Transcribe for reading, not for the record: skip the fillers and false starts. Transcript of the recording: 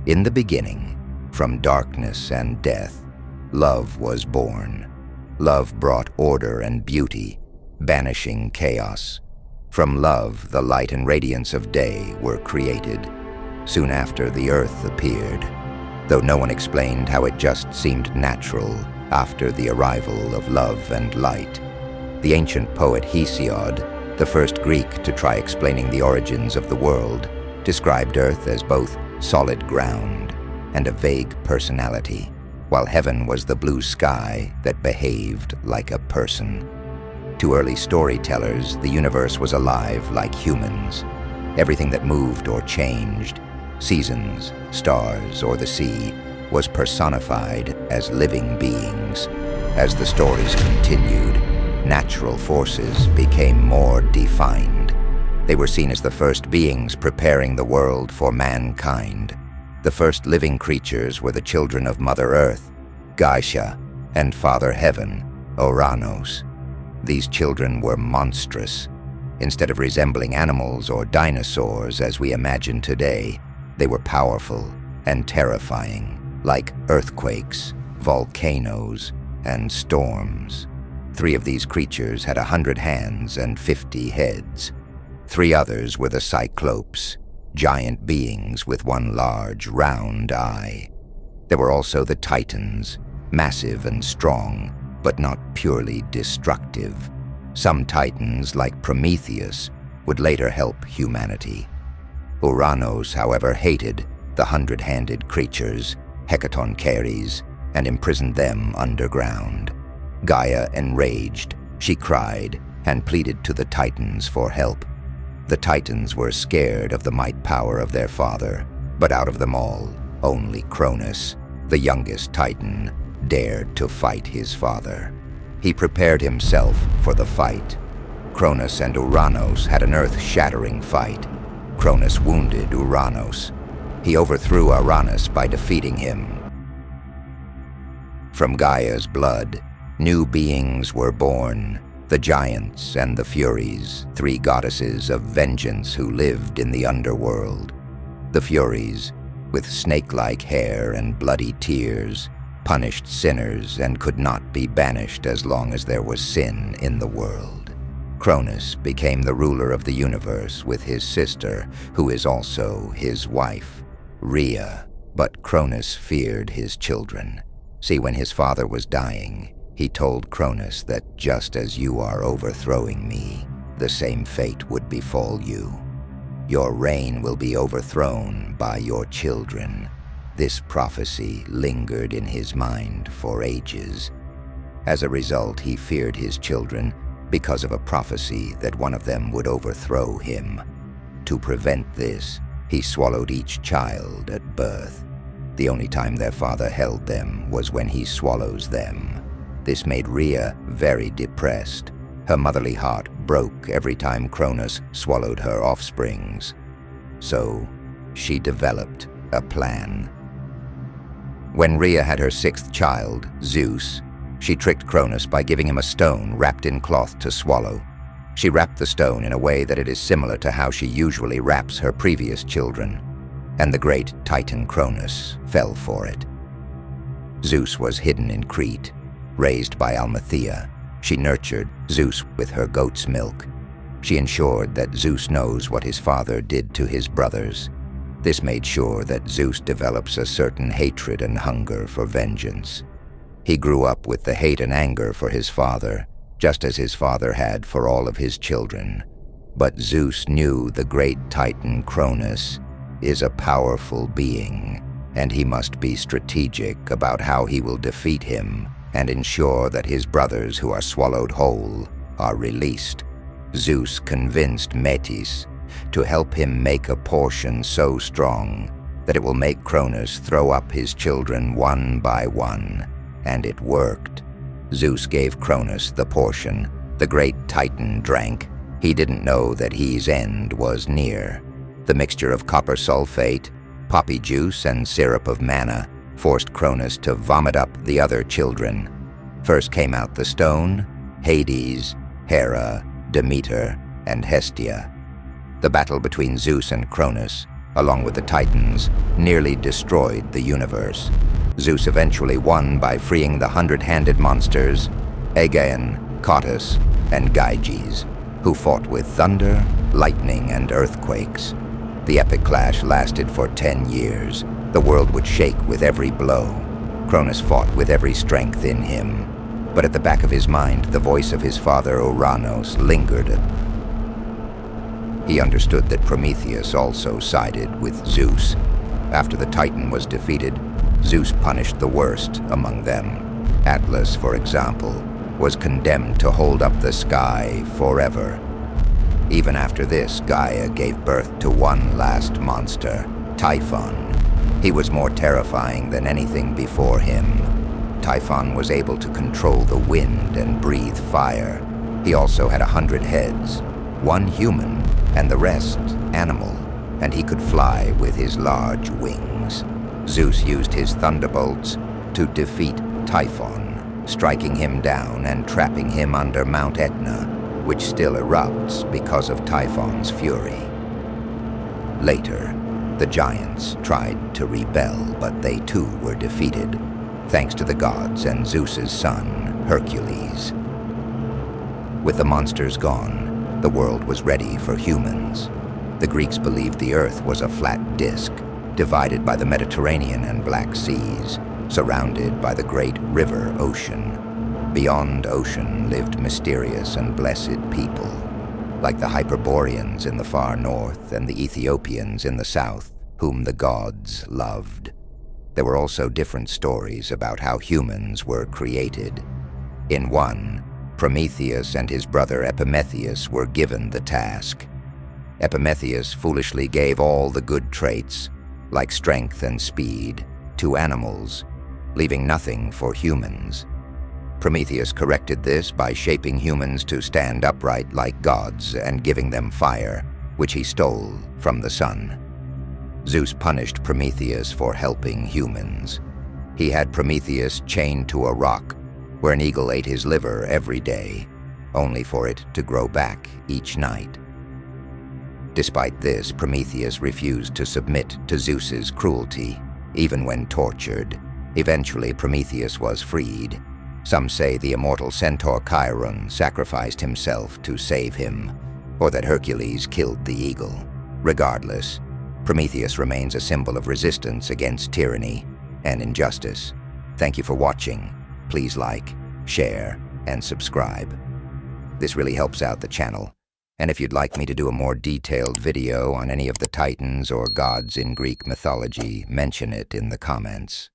In the beginning, from darkness and death, love was born. Love brought order and beauty, banishing chaos. From love, the light and radiance of day were created. Soon after, the earth appeared, though no one explained how it just seemed natural after the arrival of love and light. The ancient poet Hesiod, the first Greek to try explaining the origins of the world, described Earth as both solid ground and a vague personality, while heaven was the blue sky that behaved like a person. To early storytellers, the universe was alive like humans. Everything that moved or changed, seasons, stars, or the sea, was personified as living beings. As the stories continued, natural forces became more defined. They were seen as the first beings preparing the world for mankind. The first living creatures were the children of Mother Earth, Gaia, and Father Heaven, Ouranos. These children were monstrous. Instead of resembling animals or dinosaurs as we imagine today, they were powerful and terrifying, like earthquakes, volcanoes, and storms. 3 of these creatures had 100 hands and 50 heads. 3 others were the Cyclopes, giant beings with 1 large, round eye. There were also the Titans, massive and strong, but not purely destructive. Some Titans, like Prometheus, would later help humanity. Ouranos, however, hated the 100-handed creatures, Hecatoncheires, and imprisoned them underground. Gaia, enraged, she cried and pleaded to the Titans for help. The Titans were scared of the might power of their father, but out of them all, only Cronus, the youngest Titan, dared to fight his father. He prepared himself for the fight. Cronus and Ouranos had an earth-shattering fight. Cronus wounded Ouranos. He overthrew Ouranos by defeating him. From Gaia's blood, new beings were born, the giants and the Furies, 3 goddesses of vengeance who lived in the underworld. The Furies, with snake-like hair and bloody tears, punished sinners and could not be banished as long as there was sin in the world. Cronus became the ruler of the universe with his sister, who is also his wife, Rhea. But Cronus feared his children. See, when his father was dying, he told Cronus that just as you are overthrowing me, the same fate would befall you. Your reign will be overthrown by your children. This prophecy lingered in his mind for ages. As a result, he feared his children because of a prophecy that one of them would overthrow him. To prevent this, he swallowed each child at birth. The only time their father held them was when he swallows them. This made Rhea very depressed. Her motherly heart broke every time Cronus swallowed her offsprings. So, she developed a plan. When Rhea had her 6th child, Zeus, she tricked Cronus by giving him a stone wrapped in cloth to swallow. She wrapped the stone in a way that it is similar to how she usually wraps her previous children, and the great Titan Cronus fell for it. Zeus was hidden in Crete. Raised by Almathea, she nurtured Zeus with her goat's milk. She ensured that Zeus knows what his father did to his brothers. This made sure that Zeus develops a certain hatred and hunger for vengeance. He grew up with the hate and anger for his father, just as his father had for all of his children. But Zeus knew the great Titan Cronus is a powerful being, and he must be strategic about how he will defeat him and ensure that his brothers who are swallowed whole are released. Zeus convinced Metis to help him make a potion so strong that it will make Cronus throw up his children one by one, and it worked. Zeus gave Cronus the portion. The great Titan drank. He didn't know that his end was near. The mixture of copper sulfate, poppy juice, and syrup of manna forced Cronus to vomit up the other children. First came out the stone, Hades, Hera, Demeter, and Hestia. The battle between Zeus and Cronus, along with the Titans, nearly destroyed the universe. Zeus eventually won by freeing the hundred-handed monsters, Aegean, Cronus, and Gyges, who fought with thunder, lightning, and earthquakes. The epic clash lasted for 10 years. The world would shake with every blow. Cronus fought with every strength in him, but at the back of his mind, the voice of his father Ouranos lingered. He understood that Prometheus also sided with Zeus. After the Titan was defeated, Zeus punished the worst among them. Atlas, for example, was condemned to hold up the sky forever. Even after this, Gaia gave birth to one last monster, Typhon. He was more terrifying than anything before him. Typhon was able to control the wind and breathe fire. He also had 100 heads, one human and the rest animal, and he could fly with his large wings. Zeus used his thunderbolts to defeat Typhon, striking him down and trapping him under Mount Etna, which still erupts because of Typhon's fury. Later, the giants tried to rebel, but they too were defeated, thanks to the gods and Zeus's son, Hercules. With the monsters gone, the world was ready for humans. The Greeks believed the earth was a flat disk, divided by the Mediterranean and Black Seas, surrounded by the great river Ocean. Beyond Ocean lived mysterious and blessed people, like the Hyperboreans in the far north and the Ethiopians in the south, whom the gods loved. There were also different stories about how humans were created. In one, Prometheus and his brother Epimetheus were given the task. Epimetheus foolishly gave all the good traits, like strength and speed, to animals, leaving nothing for humans. Prometheus corrected this by shaping humans to stand upright like gods and giving them fire, which he stole from the sun. Zeus punished Prometheus for helping humans. He had Prometheus chained to a rock, where an eagle ate his liver every day, only for it to grow back each night. Despite this, Prometheus refused to submit to Zeus's cruelty, even when tortured. Eventually, Prometheus was freed. Some say the immortal centaur Chiron sacrificed himself to save him, or that Hercules killed the eagle. Regardless, Prometheus remains a symbol of resistance against tyranny and injustice. Thank you for watching. Please like, share, and subscribe. This really helps out the channel. And if you'd like me to do a more detailed video on any of the Titans or gods in Greek mythology, mention it in the comments.